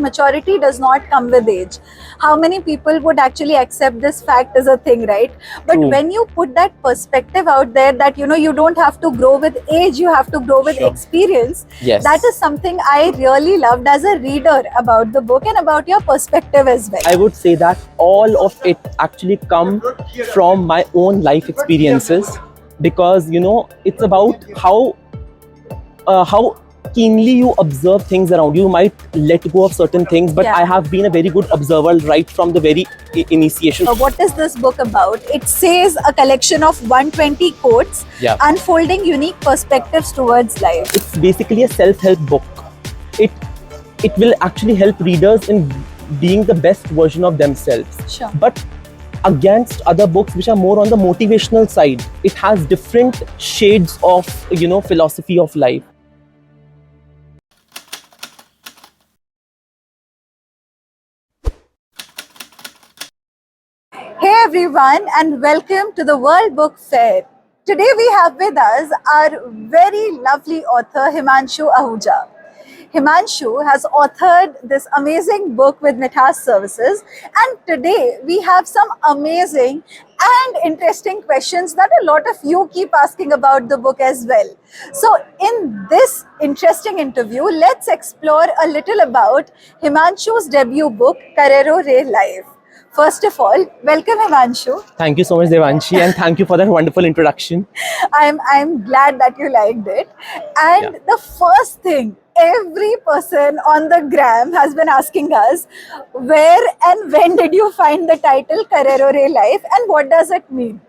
Maturity does not come with age. How many people would actually accept this fact as a thing, right? But True. when you put that perspective out there that you don't have to grow with age, you have to grow with Sure. experience. Yes. That is something I really loved as a reader about the book and about your perspective as well. I would say that all of it actually come from my own life experiences, because it's about how keenly you observe things around you. You might let go of certain things, but Yeah. I have been a very good observer right from the very initiation. What is this book about? It says a collection of 120 quotes, Yeah. unfolding unique perspectives towards life. It's basically a self-help book. It it will actually help readers in being the best version of themselves. Sure. But against other books which are more on the motivational side, it has different shades of philosophy of life. Hey everyone, and welcome to the World Book Fair. Today we have with us our very lovely author Himanshu Ahuja. Himanshu has authored this amazing book with Mithas Services, and today we have some amazing and interesting questions that a lot of you keep asking about the book as well. So in this interesting interview, let's explore a little about Himanshu's debut book, Carrero Ray Life. First of all, welcome Himanshu. Thank you so much, Devanshi, and thank you for that wonderful introduction. I'm glad that you liked it. And Yeah. the first thing every person on the gram has been asking us, where and when did you find the title Carrero Ray Life and what does it mean?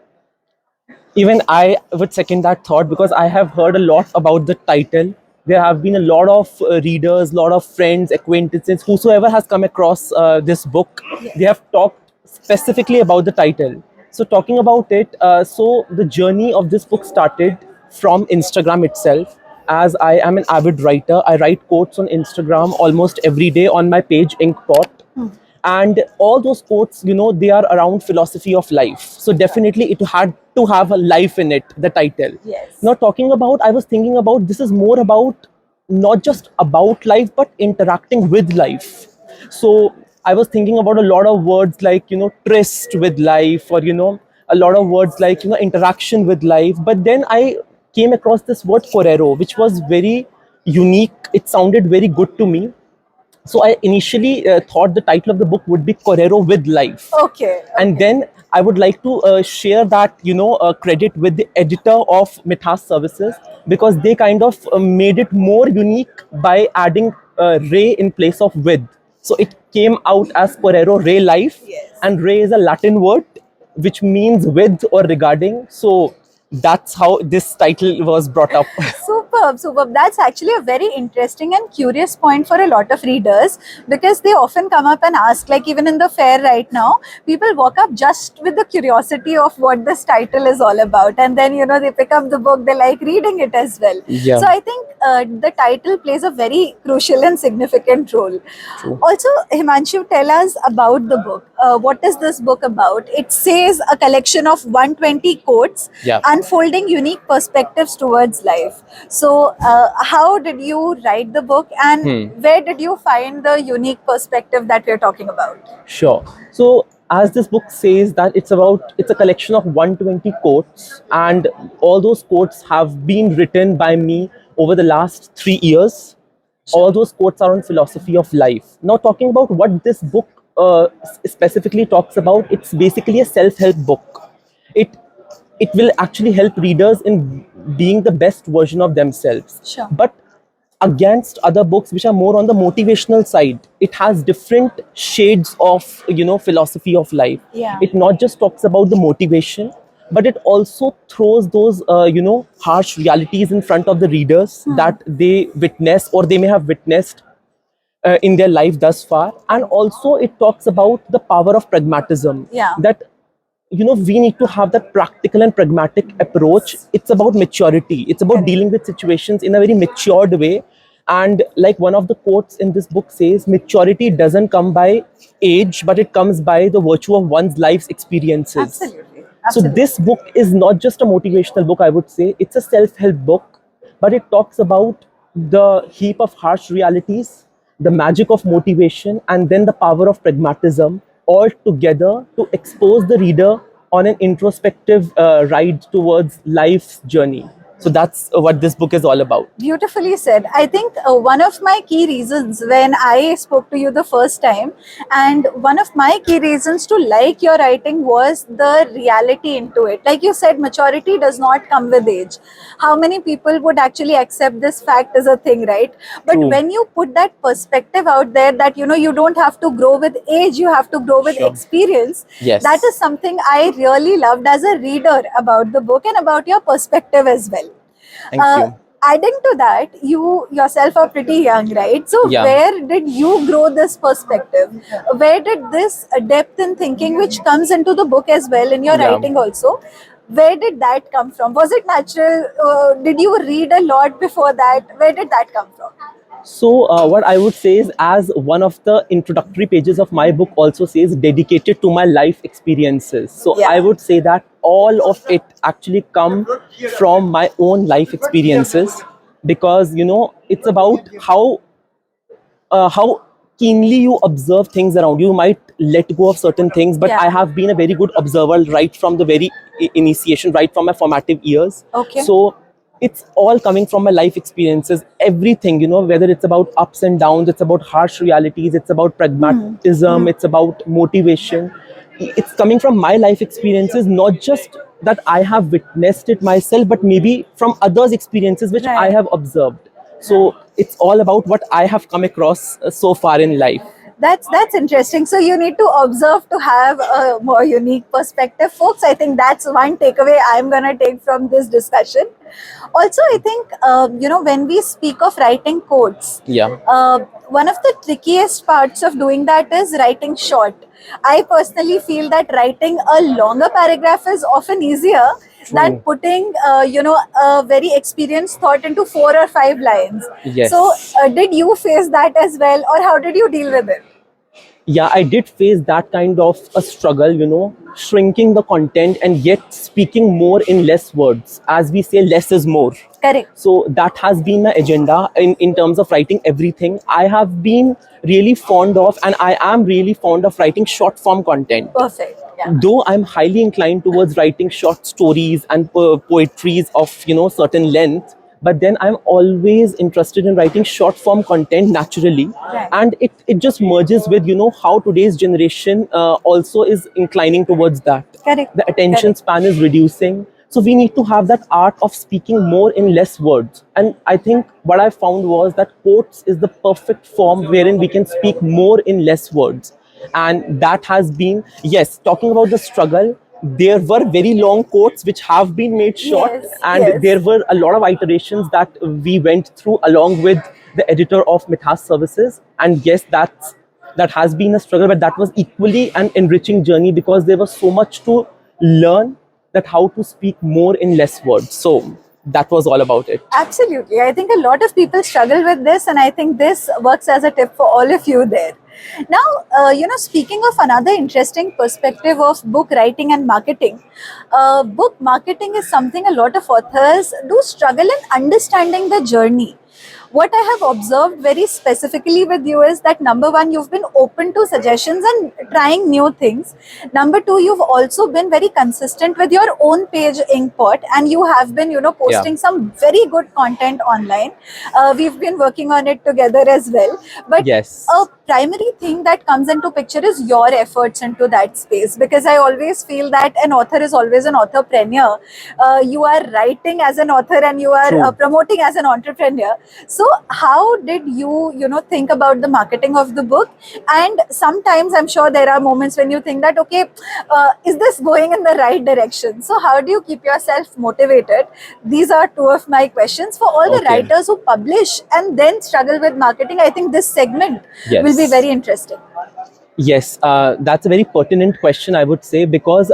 Even I would second that thought, because I have heard a lot about the title. There have been a lot of readers, lot of friends, acquaintances, whosoever has come across this book. Yes. They have talked specifically about the title. So talking about it, so the journey of this book started from Instagram itself. As I am an avid writer, I write quotes on Instagram almost every day on my page Inkpot. And all those quotes, they are around philosophy of life. So definitely it had to have a life in it, the title. Yes. Now talking about, I was thinking about, this is more about not just about life but interacting with life. So I was thinking about a lot of words like tryst with life, or a lot of words like interaction with life. But then I came across this word corero, which was very unique. It sounded very good to me. So I initially thought the title of the book would be Correro with Life. Okay. And then I would like to share that credit with the editor of Mithas Services, because they kind of made it more unique by adding Ray in place of with. So it came out as Correro Ray Life. Yes. And Ray is a Latin word which means with or regarding. So that's how this title was brought up. Superb, superb. That's actually a very interesting and curious point for a lot of readers, because they often come up and ask, like even in the fair right now, people walk up just with the curiosity of what this title is all about. And then, they pick up the book, they like reading it as well. Yeah. So I think the title plays a very crucial and significant role. True. Also, Himanshu, tell us about the book. What is this book about? It says a collection of 120 quotes, Yeah. unfolding unique perspectives towards life. So, how did you write the book, and where did you find the unique perspective that we're talking about? Sure. So as this book says that it's a collection of 120 quotes, and all those quotes have been written by me over the last 3 years. All those quotes are on philosophy of life. Now talking about what this book specifically talks about, it's basically a self-help book. It will actually help readers in being the best version of themselves. Sure. But against other books which are more on the motivational side, it has different shades of philosophy of life. Yeah. It not just talks about the motivation, but it also throws those harsh realities in front of the readers that they witness or they may have witnessed in their life thus far. And also it talks about the power of pragmatism. Yeah. That we need to have that practical and pragmatic approach. It's about maturity. It's about dealing with situations in a very matured way. And like one of the quotes in this book says, maturity doesn't come by age, but it comes by the virtue of one's life's experiences. Absolutely. So Absolutely. this book is not just a motivational book, I would say. It's a self-help book, but it talks about the heap of harsh realities the magic of motivation, and then the power of pragmatism, all together to expose the reader on an introspective ride towards life's journey. So that's what this book is all about. Beautifully said. I think one of my key reasons when I spoke to you the first time, and one of my key reasons to like your writing was the reality into it. Like you said, maturity does not come with age. How many people would actually accept this fact as a thing, right? But True. when you put that perspective out there that, you know, you don't have to grow with age, you have to grow with Sure. experience. Yes. That is something I really loved as a reader about the book and about your perspective as well. Thank you. Adding to that, you yourself are pretty young, right? So Yeah. where did you grow this perspective? Where did this depth in thinking, which comes into the book as well in your Yeah. writing also, where did that come from? Was it natural? Did you read a lot before that? Where did that come from? So, what I would say is, as one of the introductory pages of my book also says, dedicated to my life experiences. So, Yeah. I would say that all of it actually come from my own life experiences, because it's about how keenly you observe things around you. You might let go of certain things, but Yeah. I have been a very good observer right from the very initiation, right from my formative years. Okay. So it's all coming from my life experiences. Everything, whether it's about ups and downs, it's about harsh realities, it's about pragmatism, it's about motivation. It's coming from my life experiences, not just that I have witnessed it myself, but maybe from others' experiences which I Right. have observed. So it's all about what I have come across so far in life. That's interesting. So you need to observe to have a more unique perspective, folks. I think that's one takeaway I'm gonna take from this discussion. Also, I think when we speak of writing quotes, Yeah. one of the trickiest parts of doing that is writing short. I personally feel that writing a longer paragraph is often easier than True. putting a very experienced thought into 4 or 5 lines. Yes. So did you face that as well, or how did you deal with it? Yeah, I did face that kind of a struggle, shrinking the content and yet speaking more in less words. As we say, less is more. Correct. So that has been my agenda in terms of writing everything. I have been really fond of, and I am really fond of writing short form content. Perfect. Yeah. Though I'm highly inclined towards writing short stories and poetries of certain length, but then I'm always interested in writing short form content naturally. Right. And it just merges with how today's generation also is inclining towards that. Correct. The attention Correct. span is reducing, so we need to have that art of speaking more in less words. And I think what I found was that quotes is the perfect form wherein we can speak more in less words. And that has been, yes, talking about the struggle, there were very long quotes which have been made short. Yes, And yes. there were a lot of iterations that we went through along with the editor of Mithas Services. And yes, that has been a struggle, but that was equally an enriching journey, because there was so much to learn, that how to speak more in less words. So that was all about it. Absolutely. I think a lot of people struggle with this, and I think this works as a tip for all of you there. Now, speaking of another interesting perspective of book writing and marketing, book marketing is something a lot of authors do struggle in understanding the journey. What I have observed very specifically with you is that number one, you've been open to suggestions and trying new things. Number two, you've also been very consistent with your own page, Inkpot, and you have been, posting some very good content online. We've been working on it together as well. But Yes. a primary thing that comes into picture is your efforts into that space, because I always feel that an author is always an entrepreneur. You are writing as an author and you are True. promoting as an entrepreneur. So how did you think about the marketing of the book? And sometimes I'm sure there are moments when you think that, okay, is this going in the right direction? So how do you keep yourself motivated? These are two of my questions for all the Okay. writers who publish and then struggle with marketing. I think this segment Yes. will be very interesting. Yes, that's a very pertinent question, I would say, because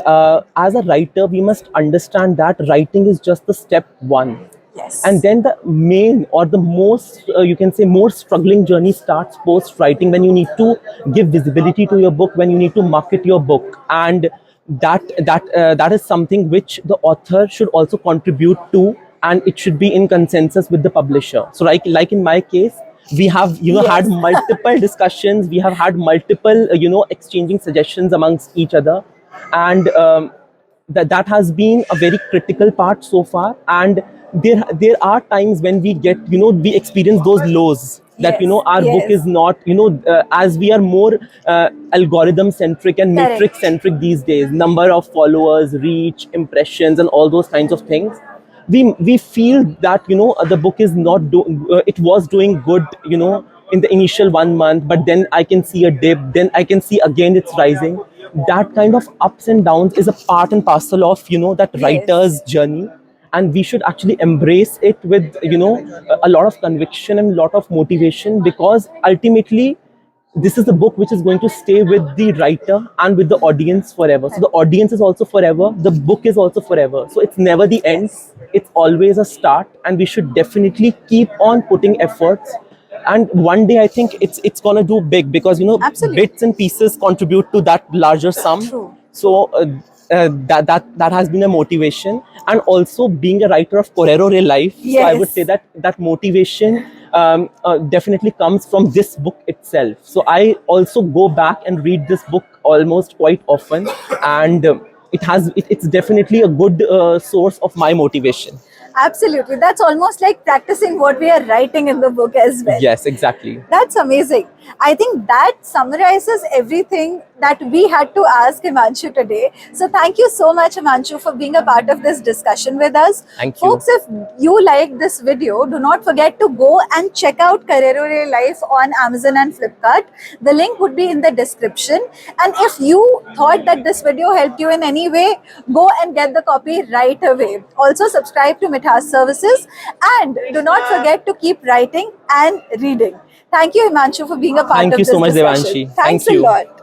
as a writer, we must understand that writing is just the step one. Yes. And then the main, or the most, you can say, more struggling journey starts post writing, when you need to give visibility to your book, when you need to market your book. And that is something which the author should also contribute to, and it should be in consensus with the publisher. So like in my case, We have, Yes. had multiple discussions. We have had multiple, exchanging suggestions amongst each other, and that has been a very critical part so far. And there are times when we get, we experience those lows, that Yes, our book yes. is not, as we are more algorithm centric and Correct. matrix centric these days, number of followers, reach, impressions, and all those kinds of things. We feel that, the book is not it was doing good, in the initial 1 month, but then I can see a dip, then I can see again it's rising. That kind of ups and downs is a part and parcel of, that Yes. writer's journey, and we should actually embrace it with, a lot of conviction and a lot of motivation, because ultimately this is a book which is going to stay with the writer and with the audience forever. So the audience is also forever, the book is also forever. So it's never the end, Yes. it's always a start, and we should definitely keep on putting efforts. And one day I think it's gonna do big, because Absolutely. bits and pieces contribute to that larger sum. True. So that has been a motivation, and also being a writer of Correro Real Life. So I would Yes. say that motivation definitely comes from this book itself. So I also go back and read this book almost quite often, and it's definitely a good source of my motivation. Absolutely. That's almost like practicing what we are writing in the book as well. Yes, exactly. That's amazing. I think that summarizes everything that we had to ask Himanshu today. So thank you so much, Himanshu, for being a part of this discussion with us. Thank you. Folks, if you like this video, do not forget to go and check out Carrero Real Life on Amazon and Flipkart. The link would be in the description. And if you thought that this video helped you in any way, go and get the copy right away. Also subscribe to Mithas Services, and do not forget to keep writing and reading. Thank you, Himanshu, for being a part Thank of you this so much, discussion. Devanshi. Thanks Thank you. a lot.